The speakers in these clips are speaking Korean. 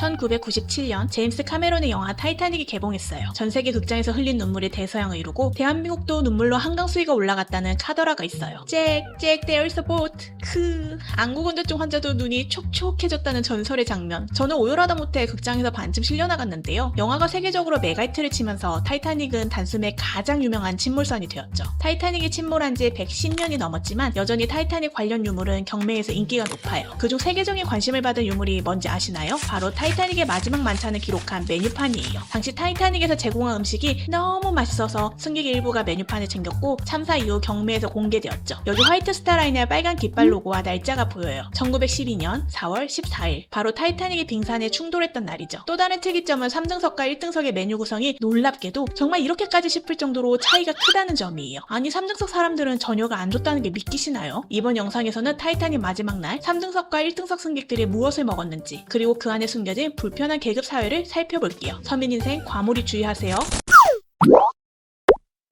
1997년 제임스 카메론의 영화 타이타닉이 개봉했어요. 전세계 극장에서 흘린 눈물이 대서양을 이루고 대한민국도 눈물로 한강 수위가 올라갔다는 카더라가 있어요. 잭 there's a boat. 안구건조증 환자도 눈이 촉촉해졌다는 전설의 장면. 저는 오열하다 못해 극장에서 반쯤 실려나갔는데요. 영화가 세계적으로 메가히트를 치면서 타이타닉은 단숨에 가장 유명한 침몰선이 되었죠. 타이타닉이 침몰한 지 110년이 넘었지만 여전히 타이타닉 관련 유물은 경매에서 인기가 높아요. 그중 세계적인 관심을 받은 유물이 뭔지 아시나요? 바로 타이타닉의 마지막 만찬을 기록한 메뉴판이에요. 당시 타이타닉에서 제공한 음식이 너무 맛있어서 승객 일부가 메뉴판을 챙겼고 참사 이후 경매에서 공개되었죠. 여기 화이트 스타라인의 빨간 깃발 로고와 날짜가 보여요. 1912년 4월 14일 바로 타이타닉이 빙산에 충돌했던 날이죠. 또 다른 특이점은 3등석과 1등석의 메뉴 구성이 놀랍게도 정말 이렇게까지 싶을 정도로 차이가 크다는 점이에요. 아니 3등석 사람들은 저녁을 안 줬다는 게 믿기시나요? 이번 영상에서는 타이타닉 마지막 날 3등석과 1등석 승객들이 무엇을 먹었는지 그리고 그 안에 숨겨진 불편한 계급 사회를 살펴볼게요. 서민 인생 과몰입 주의하세요.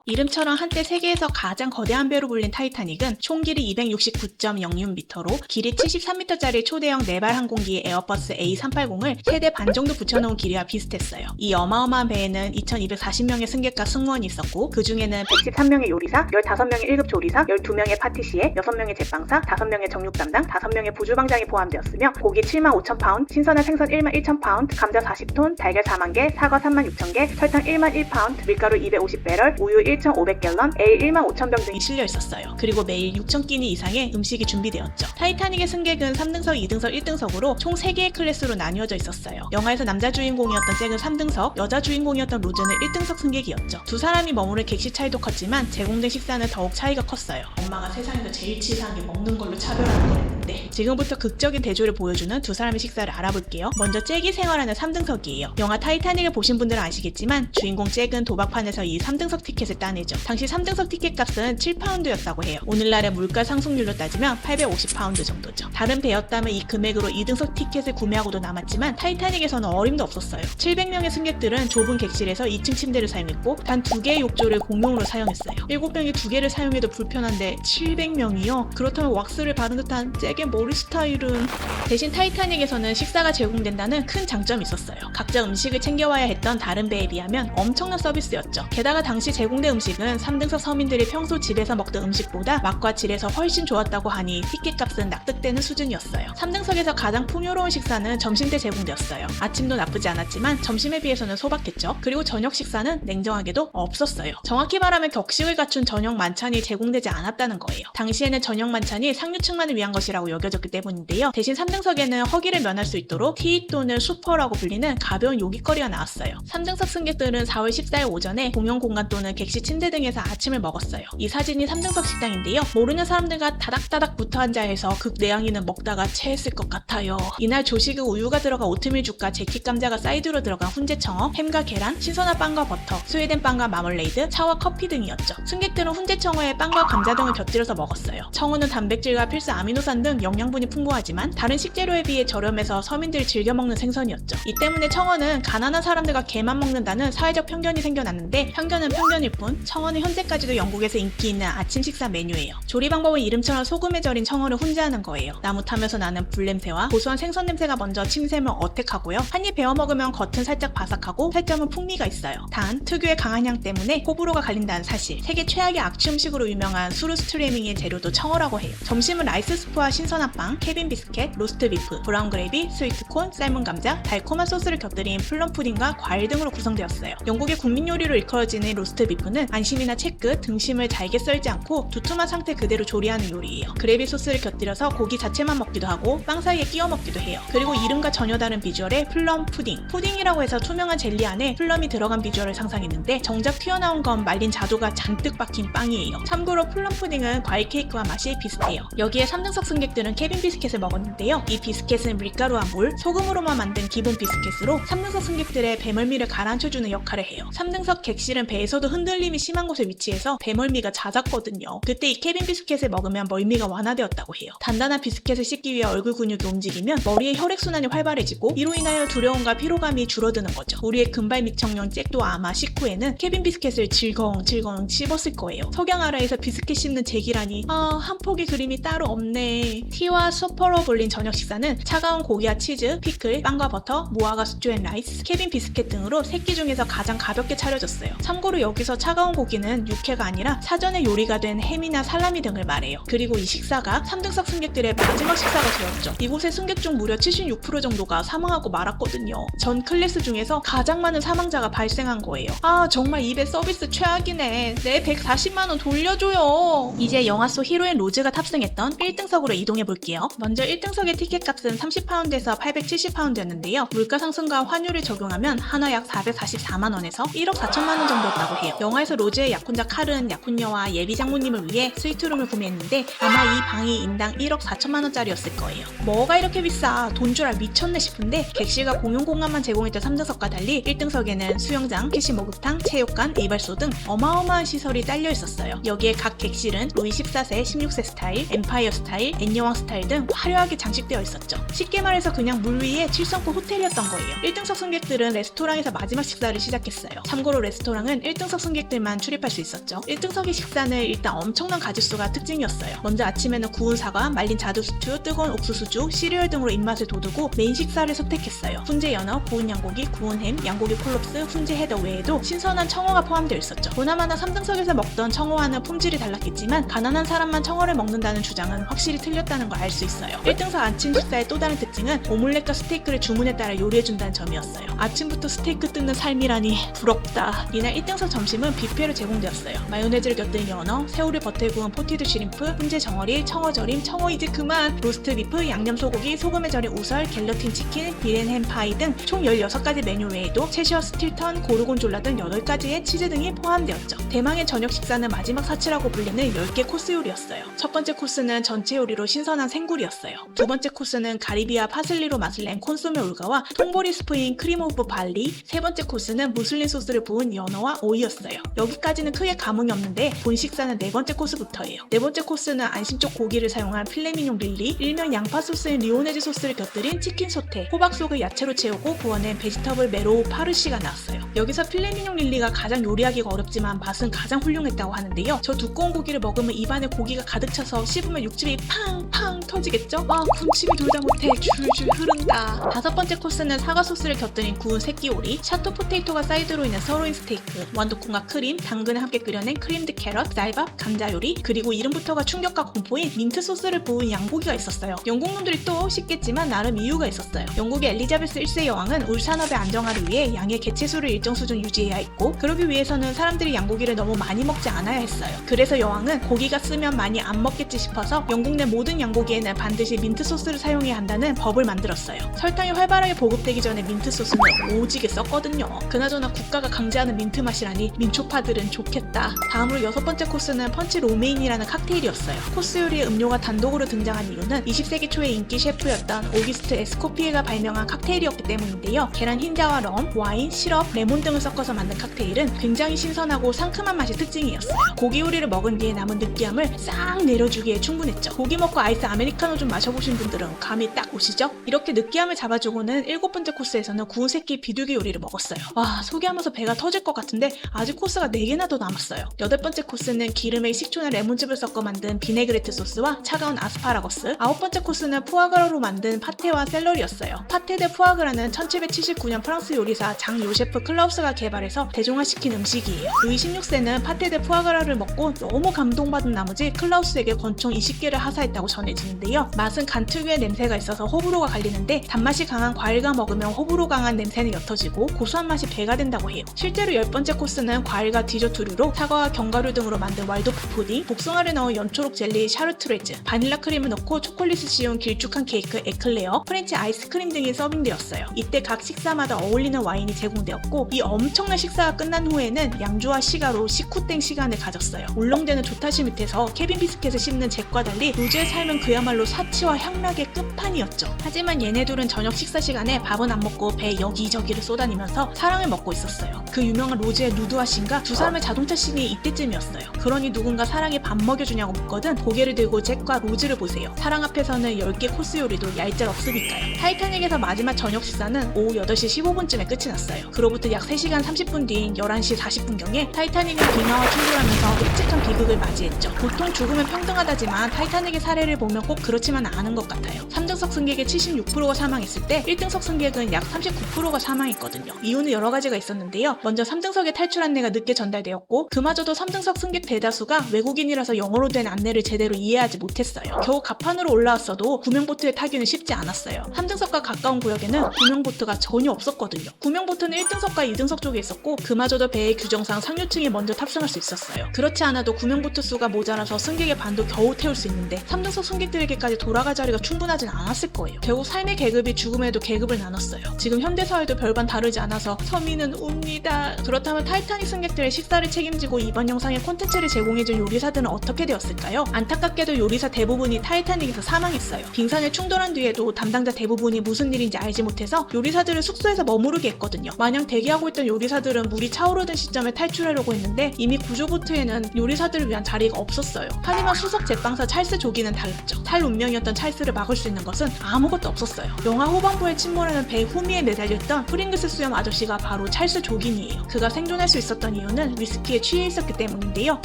이름처럼 한때 세계에서 가장 거대한 배로 불린 타이타닉은 총 길이 269.06m로 길이 73m짜리 초대형 네발 항공기 에어버스 A380을 3대 반 정도 붙여놓은 길이와 비슷했어요. 이 어마어마한 배에는 2240명의 승객과 승무원이 있었고 그 중에는 113명의 요리사, 15명의 1급 조리사, 12명의 파티시에, 6명의 제빵사, 5명의 정육 담당, 5명의 부주방장이 포함되었으며 고기 75,000파운드, 신선한 생선 11,000파운드, 감자 40톤, 달걀 40,000개, 사과 36,000개, 설탕 10,001파운드, 밀가루 250배럴, 우유 1,500갤런, 에일 15,000병 등이 실려 있었어요. 그리고 매일 6,000끼니 이상의 음식이 준비되었죠. 타이타닉의 승객은 3등석, 2등석, 1등석으로 총 3개의 클래스로 나뉘어져 있었어요. 영화에서 남자 주인공이었던 잭은 3등석, 여자 주인공이었던 로즈는 1등석 승객이었죠. 두 사람이 머무는 객실 차이도 컸지만 제공된 식사는 더욱 차이가 컸어요. 엄마가 세상에서 제일 치사한 게 먹는 걸로 차별하는 거였는데 지금부터 극적인 대조를 보여주는 두 사람의 식사를 알아볼게요. 먼저 잭이 생활하는 3등석이에요. 영화 타이타닉을 보신 분들은 아시겠지만 주인공 잭은 도박판에서 이 3등석 티켓을 따내죠. 당시 3등석 티켓 값은 7파운드였다고 해요. 오늘날의 물가 상승률로 따지면 850파운드 정도죠. 다른 배였다면 이 금액으로 2등석 티켓을 구매하고도 남았지만 타이타닉에서는 어림도 없었어요. 700명의 승객들은 좁은 객실에서 2층 침대를 사용했고 단 2개의 욕조를 공용으로 사용했어요. 7명이 2개를 사용해도 불편한데 700명이요? 그렇다면 왁스를 바른 듯한 잭의 머리 스타일은... 대신 타이타닉에서는 식사가 제공된다는 큰 장점이 있었어요. 각자 음식을 챙겨와야 했던 다른 배에 비하면 엄청난 서비스였죠. 게다가 당시 제공된 음식은 3등석 서민들이 평소 집에서 먹던 음식보다 맛과 질에서 훨씬 좋았다고 하니 티켓값은 납득되는 수준이었어요. 3등석에서 가장 풍요로운 식사는 점심 때 제공되었어요. 아침도 나쁘지 않았지만 점심에 비해서는 소박했죠. 그리고 저녁 식사는 냉정하게도 없었어요. 정확히 말하면 격식을 갖춘 저녁 만찬이 제공되지 않았다는 거예요. 당시에는 저녁 만찬이 상류층만을 위한 것이라고 여겨졌기 때문인데요. 대신 3등석에는 허기를 면할 수 있도록 티 또는 수퍼라고 불리는 가벼운 요깃거리가 나왔어요. 3등석 승객들은 4월 14일 오전에 공용 공간 또는 객실 침대 등에서 아침을 먹었어요. 이 사진이 3등석 식당인데요. 모르는 사람들과 다닥다닥 붙어 앉아 해서 극내양이는 먹다가 체했을 것 같아요. 이날 조식은 우유가 들어간 오트밀 죽과 재킷 감자가 사이드로 들어간 훈제청어, 햄과 계란, 신선한 빵과 버터, 스웨덴 빵과 마멀레이드, 차와 커피 등이었죠. 승객들은 훈제청어에 빵과 감자 등을 곁들여서 먹었어요. 청어는 단백질과 필수 아미노산 등 영양분이 풍부하지만 다른 식재료에 비해 저렴해서 서민들이 즐겨 먹는 생선이었죠. 이 때문에 청어는 가난한 사람들과 게만 먹는다는 사회적 편견이 생겨났는데 편견은 편견일 뿐 청어는 현재까지도 영국에서 인기 있는 아침 식사 메뉴예요. 조리 방법은 이름처럼 소금에 절인 청어를 훈제하는 거예요. 나무 타면서 나는 불냄새와 고소한 생선 냄새가 먼저 침샘을 어택하고요. 한 입 베어 먹으면 겉은 살짝 바삭하고 살점은 풍미가 있어요. 단 특유의 강한 향 때문에 호불호가 갈린다는 사실. 세계 최악의 악취 음식으로 유명한 수루 스트리밍의 재료도 청어라고 해요. 점심은 라이스 스프와 신선한 빵, 캐빈 비스켓, 로스트 비프, 브라운 그레이비, 스위트콘, 삶은 감자, 달콤한 소스를 곁들인 플럼 푸딩과 과일 등으로 구성되었어요. 영국의 국민 요리로 일컬어지는 로스트 비프는 안심이나 채끝, 등심을 잘게 썰지 않고 두툼한 상태 그대로 조리하는 요리예요. 그레이비 소스를 곁들여서 고기 자체만 먹기도 하고 빵 사이에 끼워 먹기도 해요. 그리고 이름과 전혀 다른 비주얼의 플럼 푸딩. 푸딩이라고 해서 투명한 젤리 안에 플럼이 들어간 비주얼을 상상했는데 정작 튀어나온 건 말린 자두가 잔뜩 박힌 빵이에요. 참고로 플럼 푸딩은 과일 케이크와 맛이 비슷해요. 여기에 3등석 승객들은 캐빈 비스켓을 먹었는데요. 이 비스켓은 밀가루와 물, 소금으로만 만든 기본 비스켓으로 3등석 승객들의 배멀미를 가라앉혀주는 역할을 해요. 3등석 객실은 배에서도 흔들림이 심한 곳에 위치해서 배멀미가 잦았거든요. 그때 이 캐빈 비스켓을 먹으면 멀미가 완화되었다고 해요. 단단한 비스켓을 씹기 위해 얼굴 근육이 움직이면 머리의 혈액순환이 활발해지고 이로 인하여 두려움과 피로감이 줄어드는 거죠. 우리의 금발 미청년 잭도 아마 식후에는 캐빈 비스켓을 질겅질겅 씹었을 거예요. 석양 아래에서 비스켓 씹는 잭이라니 한 폭의 그림이 따로 없네. 네, 티와 소퍼로 불린 저녁 식사는 차가운 고기와 치즈, 피클, 빵과 버터, 무화과 스튜 앤 라이스, 캐빈 비스켓 등으로 3끼 중에서 가장 가볍게 차려졌어요. 참고로 여기서 차가운 고기는 육회가 아니라 사전에 요리가 된 햄이나 살라미 등을 말해요. 그리고 이 식사가 3등석 승객들의 마지막 식사가 되었죠. 이곳의 승객 중 무려 76% 정도가 사망하고 말았거든요. 전 클래스 중에서 가장 많은 사망자가 발생한 거예요. 아, 정말 입에 서비스 최악이네. 내 140만원 돌려줘요. 이제 영화 속 히로인 로즈가 탑승했던 1등석으로 이동해볼게요. 먼저 1등석의 티켓 값은 30파운드에서 870파운드였는데요. 물가 상승과 환율을 적용하면 한화 약 444만원에서 1억 4천만원 정도였다고 해요. 영화에서 로즈의 약혼자 칼은 약혼녀와 예비 장모님을 위해 스위트룸을 구매했는데 아마 이 방이 인당 1억 4천만원짜리였을 거예요. 뭐가 이렇게 비싸? 돈 줄 알 미쳤네 싶은데 객실과 공용 공간만 제공했던 3등석과 달리 1등석에는 수영장, 캐시 목욕탕, 체육관, 이발소 등 어마어마한 시설이 딸려 있었어요. 여기에 각 객실은 루이 14세, 16세 스타일, 엠파이어 스타일, 앤여왕 스타일 등 화려하게 장식되어 있었죠. 쉽게 말해서 그냥 물 위에 7성급 호텔이었던 거예요. 1등석 승객들은 레스토랑에서 마지막 식사를 시작했어요. 참고로 레스토랑은 1등석 승객들만 출입할 수 있었죠. 1등석의 식사는 일단 엄청난 가짓수가 특징이었어요. 먼저 아침에는 구운 사과, 말린 자두스튜, 뜨거운 옥수수죽, 시리얼 등으로 입맛을 돋우고 메인 식사를 선택했어요. 훈제 연어, 구운 양고기, 구운 햄, 양고기 콜롭스, 훈제 헤더 외에도 신선한 청어가 포함되어 있었죠. 보나마나 3등석에서 먹던 청어와는 품질이 달랐겠지만 가난한 사람만 청어를 먹는다는 주장은 확실히 틀렸다는 걸 알 수 있어요. 1등석 아침 식사의 또 다른 특징은 오믈렛과 스테이크를 주문에 따라 요리해준다는 점이었어요. 아침부터 스테이크 뜯는 삶이라니 부럽다. 이날 1등석 점심은 뷔페로 제공되었어요. 마요네즈를 곁들인 연어, 새우를 버터에 구운 포티드 쉬림프, 훈제 정어리, 청어절임, 청어 이제 그만, 로스트 비프, 양념 소고기, 소금에 절인 우설, 갤러틴 치킨, 비렌햄 파이 등 총 16가지 메뉴 외에도 체셔 스틸턴, 고르곤졸라 등 8가지의 치즈 등이 포함되었죠. 대망의 저녁 식사는 마지막 사치라고 불리는 10개 코스 요리였어요. 첫 번째 코스는 전체 요리로 신선한 생굴이었어요. 두 번째 코스는 가리비와 파슬리로 맛을 낸 콘소메 올가와 통보리 스프인 크림 오브 발리, 세 번째 코스는 무슬린 소스를 부은 연어와 오이였어요. 여기까지는 크게 감흥이 없는데 본 식사는 네 번째 코스부터예요. 네 번째 코스는 안심쪽 고기를 사용한 필레미뇽 릴리, 일명 양파 소스인 리오네즈 소스를 곁들인 치킨 소테, 호박 속을 야채로 채우고 구워낸 베지터블 메로우 파르시가 나왔어요. 여기서 필레미뇽 릴리가 가장 요리하기가 어렵지만 맛은 가장 훌륭했다고 하는데요. 저 두꺼운 고기를 먹으면 입안에 고기가 가득 차서 씹으면 육즙이 팡팡 터지겠죠? 와, 군침이 돌다 못해 줄줄 흐른다. 다섯 번째 코스는 사과 소스를 곁들인 구운 새끼 오리, 샤토 포테이토가 사이드로 있는 서로인 스테이크, 완두콩과 크림, 당근을 함께 끓여낸 크림드 캐럿, 쌀밥, 감자 요리, 그리고 이름부터가 충격과 공포인 민트 소스를 부은 양고기가 있었어요. 영국 놈들이 또 싶겠지만 나름 이유가 있었어요. 영국의 엘리자베스 1세 여왕은 울 산업의 안정화를 위해 양의 개체수를 일정 수준 유지해야 했고, 그러기 위해서는 사람들이 양고기를 너무 많이 먹지 않아야 했어요. 그래서 여왕은 고기가 쓰면 많이 안 먹겠지 싶어서 영국 내 모든 양고기에는 반드시 민트 소스를 사용해야 한다는 법을 만들었어요. 설탕이 활발하게 보급되기 전에 민트 소스는 오지게 썼거든요. 그나저나 국가가 강제하는 민트 맛이라니 민초파들은 좋겠다. 다음으로 여섯 번째 코스는 펀치 로메인이라는 칵테일이었어요. 코스 요리에 음료가 단독으로 등장한 이유는 20세기 초의 인기 셰프였던 오기스트 에스코피에가 발명한 칵테일이었기 때문인데요. 계란 흰자와 럼, 와인, 시럽, 레몬 등을 섞어서 만든 칵테일은 굉장히 신선하고 상큼한 맛이 특징이었어요. 고기 요리를 먹은 뒤에 남은 느끼함을 싹 내려주기에 충분했죠. 고기 먹고 아이스 아메리카노 좀 마셔보신 분들은 감이 딱 오시죠? 이렇게 느끼함을 잡아주고는 일곱 번째 코스에서는 구운 새끼 비둘기 요리를 먹었어요. 와, 소개하면서 배가 터질 것 같은데 아직 코스가 4개나 더 남았어요. 여덟 번째 코스는 기름에 식초나 레몬즙을 섞어 만든 비네그레트 소스와 차가운 아스파라거스, 아홉 번째 코스는 푸아그라로 만든 파테와 샐러리였어요. 파테 데 푸아그라는 1779년 프랑스 요리사 장 요셰프 클라우스가 개발해서 대중화시킨 음식이에요. 루이 16세는 파테 데 푸아그라를 먹고 너무 감동받은 나머지 클라우스에게 권총 20개를 하사했다고 전해지는데요. 맛은 간 특유의 냄새가 있어서 호불호가 갈리는데 단맛이 강한 과일과 먹으면 호불호 강한 냄새는 옅어지고 고소한 맛이 배가 된다고 해요. 실제로 10번째 코스는 과일과 디저트류로 사과와 견과류 등으로 만든 왈도프 푸딩, 복숭아를 넣은 연초록 젤리 샤르트레즈, 바닐라 크림을 넣고 초콜릿을 씌운 길쭉한 케이크 에클레어, 프렌치 아이스크림 등이 서빙되었어요. 이때 각 식사마다 어울리는 와인이 제공되었고, 이 엄청난 식사가 끝난 후에는 양주와 시가로 식후땡 시간을 가졌어요. 울렁대는 조타시 밑에서 케빈 비스켓을 씹는 잭과 달리 로즈의 삶은 그야말로 사치와 향락의 끝판이었죠. 하지만 얘네들은 저녁 식사 시간에 밥은 안 먹고 배 여기저기를 쏘다니면서 사랑을 먹고 있었어요. 그 유명한 로즈의 누드와 씬과 두 사람의 자동차 씬이 이때쯤이었어요. 그러니 누군가 사랑에 밥 먹여주냐고 묻거든 고개를 들고 잭과 로즈를 보세요. 사랑 앞에서는 10개 코스 요리도 얄짤 없으니까요. 타이타닉에서 마지막 저녁 식사는 오후 8시 15분쯤에 끝이 났어요. 그로부터 약 3시간 30분 뒤인 11시 40분경에 타이타닉은 빙하와 충돌하면서 끔찍한 비극을 맞이했죠. 보통 죽으면 평등하다지만 타이타닉의 사례를 자리를 보면 꼭 그렇지만 않은 것 같아요. 3등석 승객의 76%가 사망했을 때 1등석 승객은 약 39%가 사망했거든요. 이유는 여러 가지가 있었는데요. 먼저 3등석의 탈출 안내가 늦게 전달되었고 그마저도 3등석 승객 대다수가 외국인이라서 영어로 된 안내를 제대로 이해하지 못했어요. 겨우 갑판으로 올라왔어도 구명보트에 타기는 쉽지 않았어요. 3등석과 가까운 구역에는 구명보트가 전혀 없었거든요. 구명보트는 1등석과 2등석 쪽에 있었고 그마저도 배의 규정상 상류층이 먼저 탑승할 수 있었어요. 그렇지 않아도 구명보트 수가 모자라서 승객의 반도 겨우 태울 수 있는데 3등석 승객들에게까지 돌아갈 자리가 충분하진 않았을 거예요. 결국 삶의 계급이 죽음에도 계급을 나눴어요. 지금 현대사회도 별반 다르지 않아서 서민은 웁니다. 그렇다면 타이타닉 승객들의 식사를 책임지고 이번 영상에 콘텐츠를 제공해준 요리사들은 어떻게 되었을까요? 안타깝게도 요리사 대부분이 타이타닉에서 사망했어요. 빙산에 충돌한 뒤에도 담당자 대부분이 무슨 일인지 알지 못해서 요리사들을 숙소에서 머무르게 했거든요. 마냥 대기하고 있던 요리사들은 물이 차오르던 시점에 탈출하려고 했는데 이미 구조보트에는 요리사들을 위한 자리가 없었어요. 하지만 수석 제빵사 찰스 조기는 달랐죠. 탈 운명이었던 찰스를 막을 수 있는 것은 아무것도 없었어요. 영화 후반부에 침몰하는 배 후미에 매달렸던 프링글스 수염 아저씨가 바로 찰스 조긴이에요. 그가 생존할 수 있었던 이유는 위스키에 취해 있었기 때문인데요.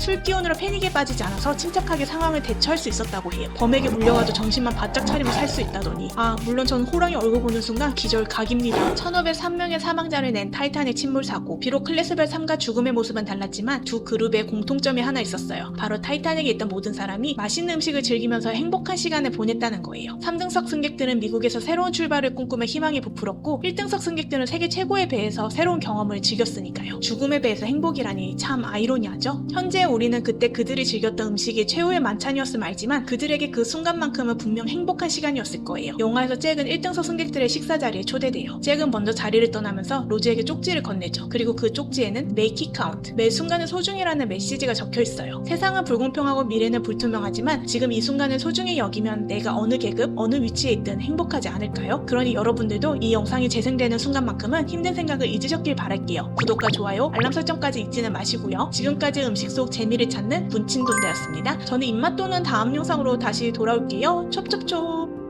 술 기운으로 패닉에 빠지지 않아서 침착하게 상황을 대처할 수 있었다고 해요. 범에게 물려가도 정신만 바짝 차리면 살 수 있다더니 물론 전 호랑이 얼굴 보는 순간 기절 각입니다. 1503명의 사망자를 낸 타이타닉 침몰 사고. 비록 클래스별 3과 죽음의 모습은 달랐지만 두 그룹에 공통점이 하나 있었어요. 바로 타이타닉에 있던 모든 사람이 맛있는 음식을 즐기면서 행복한 시간을 보냈다는 거예요. 3등석 승객들은 미국에서 새로운 출발을 꿈꾸며 희망이 부풀었고 1등석 승객들은 세계 최고의 배에서 새로운 경험을 즐겼으니까요. 죽음의 배에서 행복이라니 참 아이러니하죠? 현재 우리는 그때 그들이 즐겼던 음식이 최후의 만찬이었음 알지만 그들에게 그 순간만큼은 분명 행복한 시간이었을 거예요. 영화에서 잭은 1등석 승객들의 식사 자리에 초대돼요. 잭은 먼저 자리를 떠나면서 로즈에게 쪽지를 건네죠. 그리고 그 쪽지에는 Make it count, 매 순간은 소중이라는 메시지가 적혀있어요. 세상은 불공평하고 미래는 불투명하지만 지금 이 순간을 소중히 여기면 내가 어느 계급, 어느 위치에 있든 행복하지 않을까요? 그러니 여러분들도 이 영상이 재생되는 순간만큼은 힘든 생각을 잊으셨길 바랄게요. 구독과 좋아요, 알람 설정까지 잊지는 마시고요. 지금까지 음식 속 재미를 찾는 문친돈데였습니다. 저는 입맛 도는 다음 영상으로 다시 돌아올게요. 촉촉촉.